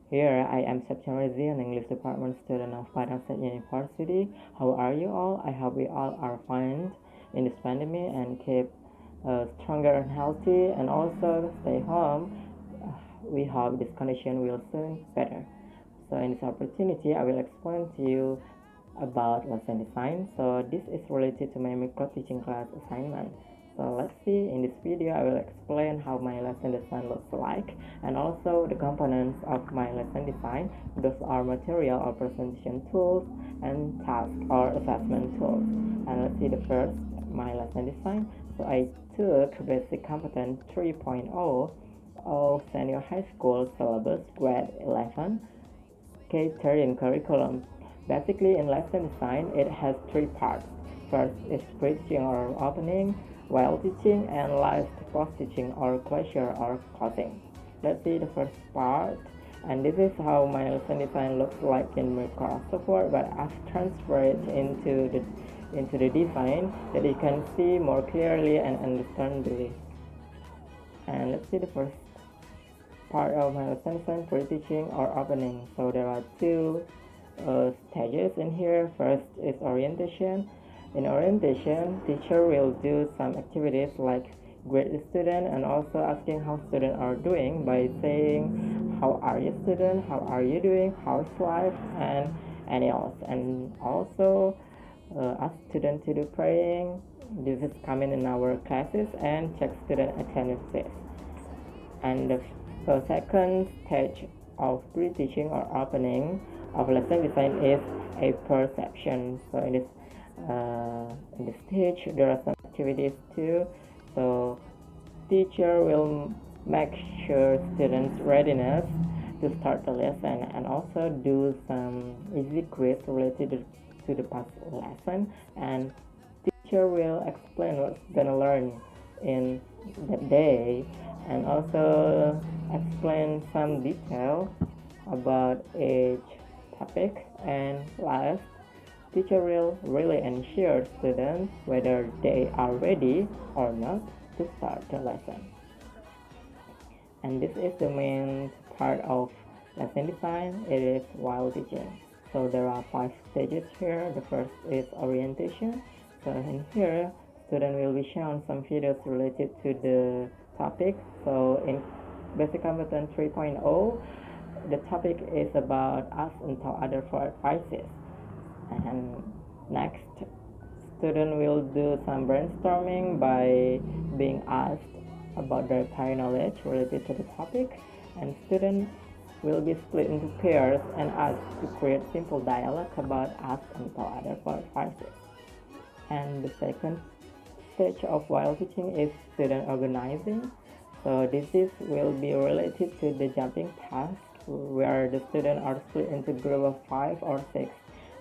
Here I am Septian Rezi, an English department student of Padang State University. How are you all? I hope we all are fine in this pandemic and keep stronger and healthy, and also stay home. We hope this condition will soon better. So in this opportunity, I will explain to you about lesson design. So this is related to my micro teaching class assignment. So let's see, in this video I will explain how my lesson design looks like, and also the components of my lesson design. Those are material or presentation tools and task or assessment tools. And let's see the first, my lesson design. So I took basic competence 3.0 of senior high school syllabus grade 11 catering curriculum. Basically, in lesson design, it has three parts. First is preaching or opening, while teaching, and last post teaching or closure or closing. Let's see the first part, and this is how my lesson design looks like in Microsoft Word, but I've transferred it into the design that you can see more clearly and understandably. And let's see the first part of my lesson design, pre-teaching or opening. So there are two stages in here. First is orientation. In orientation, teacher will do some activities like grade the student and also asking how students are doing by saying, how are you student, how are you doing, how's life, and any else. And also ask students to do praying. This is coming in our classes, and check student attendances. And the second stage of pre-teaching or opening of lesson design is a perception. So in this stage there are some activities too. So teacher will make sure students' readiness to start the lesson, and also do some easy quiz related to the past lesson, and teacher will explain what's gonna learn in that day, and also explain some detail about each topic. And last, teacher will really ensure students whether they are ready or not to start the lesson. And this is the main part of lesson design. It is while teaching. So there are 5 stages here. The first is orientation. So in here, student will be shown some videos related to the topic. So in basic competence 3.0, the topic is about ask and tell other for advices. And next, student will do some brainstorming by being asked about their prior knowledge related to the topic, and students will be split into pairs and asked to create simple dialogue about ask and tell other for advices. And the second stage of while teaching is student organizing. So this will be related to the jumping task, where the students are split into group of 5 or 6,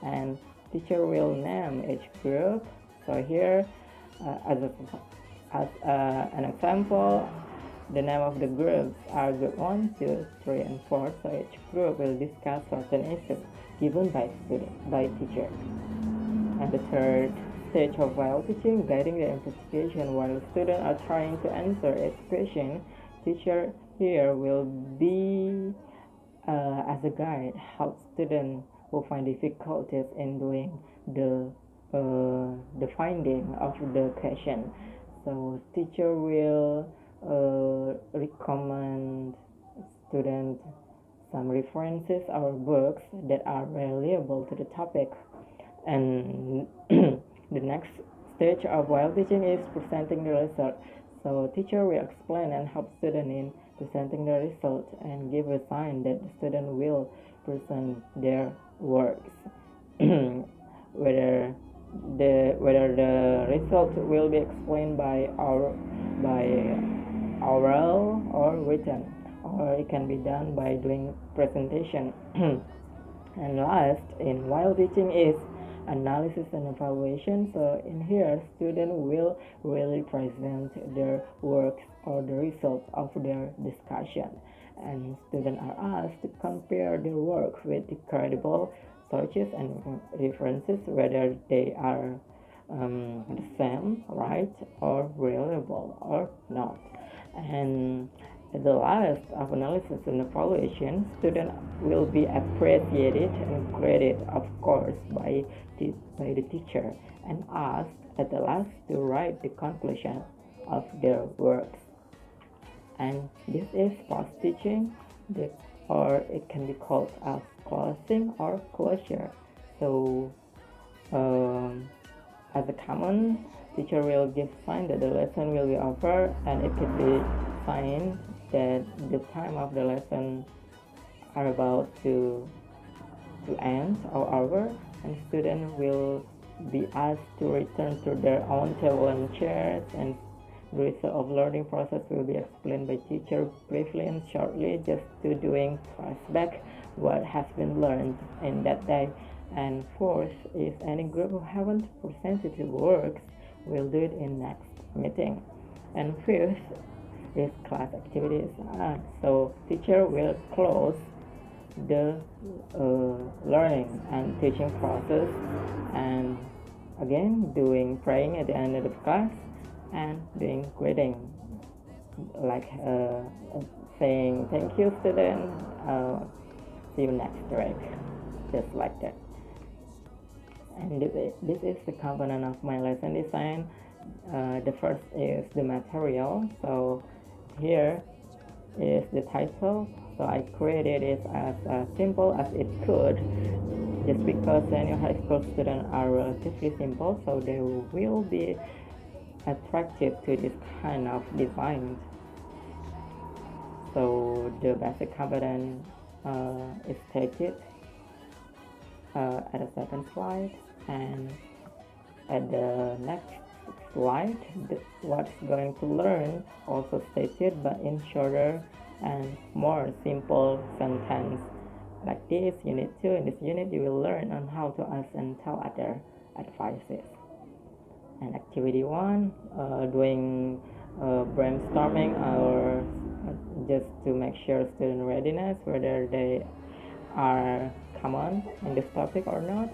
and teacher will name each group. So here, as an example, the name of the groups are group 1, 2, 3, and 4. So each group will discuss certain issues given by teacher. And the third stage of while teaching, guiding the investigation. While students are trying to answer each question, teacher here will be as a guide, help students who find difficulties in doing the finding of the question. So teacher will recommend students some references or books that are reliable to the topic. And the next stage of while teaching is presenting the result. So teacher will explain and help student in presenting the result, and give a sign that the student will present their works. whether the result will be explained by oral or written, or it can be done by doing presentation. And last in while teaching is analysis and evaluation. So in here, students will really present their works or the results of their discussion, and students are asked to compare their work with the credible sources and references, whether they are the same, right, or reliable or not. And At the last of analysis and evaluation, students will be appreciated and graded, of course, by the teacher, and asked at the last to write the conclusion of their works. And this is post-teaching, or it can be called as closing or closure. So, um, as a common, teacher will give sign that the lesson will be over, and it could be sign that the time of the lesson are about to end or over, and students will be asked to return to their own table and chairs, and the result of learning process will be explained by teacher briefly and shortly, just to doing flashback what has been learned in that day. And fourth, if any group who haven't presented the works, will do it in next meeting. And fifth is class activities. So teacher will close the learning and teaching process, and again doing praying at the end of the class and doing grading, like saying thank you student, see you next week, just like that. And this is the component of my lesson design. The first is the material. So here is the title. So I created it as simple as it could, just because senior high school students are relatively simple, so they will be attractive to this kind of design. So the basic component is stated at the second slide, and at the next slide what's going to learn also stated, but in shorter and more simple sentence. Like this, unit 2, in this unit you will learn on how to ask and tell other advices. And activity 1, doing brainstorming, or just to make sure student readiness, whether they are common in this topic or not.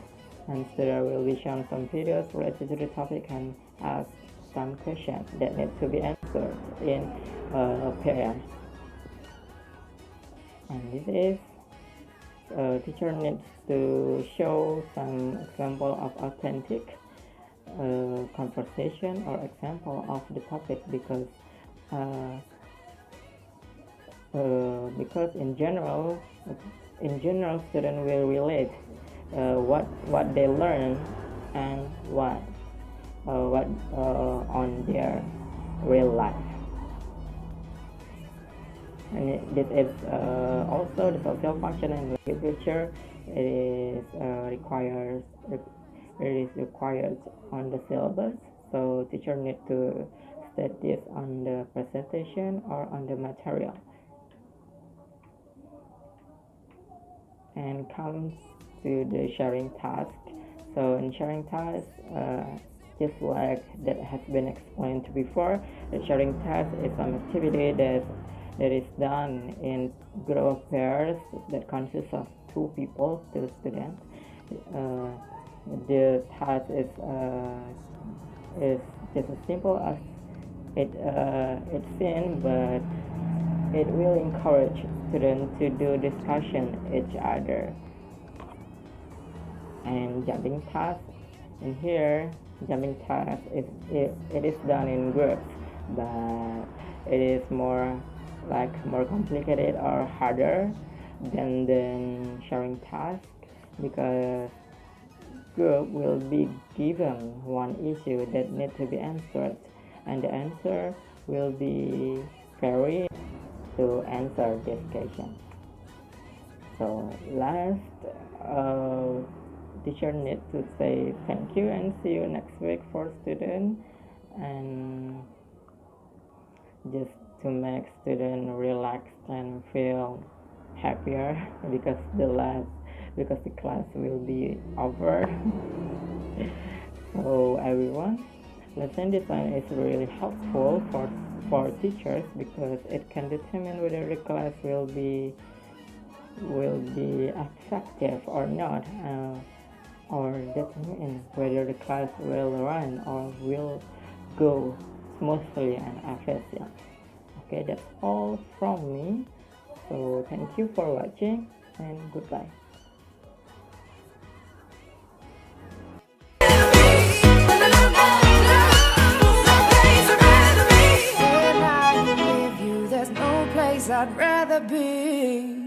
And student will be shown some videos related to the topic and ask some questions that need to be answered in a period. And this is teacher needs to show some example of authentic conversation or example of the topic, because in general students will relate what they learn and what on their real life. And this is also the social function and literature. It is required on the syllabus, so teacher need to state this on the presentation or on the material. And comes to the sharing task. So in sharing task, just like that has been explained before, the sharing task is some activity that is done in group of pairs that consists of 2 people, 2 students. The task is just as simple as it seems, but it will encourage students to do discussion each other. And jumping task, in here jumping task it is done in groups, but it is more complicated or harder than the sharing task, because group will be given one issue that needs to be answered, and the answer will be vary to answer this question. So last, teacher need to say thank you and see you next week for students, and just to make students relax and feel happier because the class will be over. So everyone, lesson design is really helpful for teachers, because it can determine whether the class will be effective or not, or determine whether the class will run or will go smoothly and efficient. Okay, that's all from me. So thank you for watching and goodbye. I'd rather be.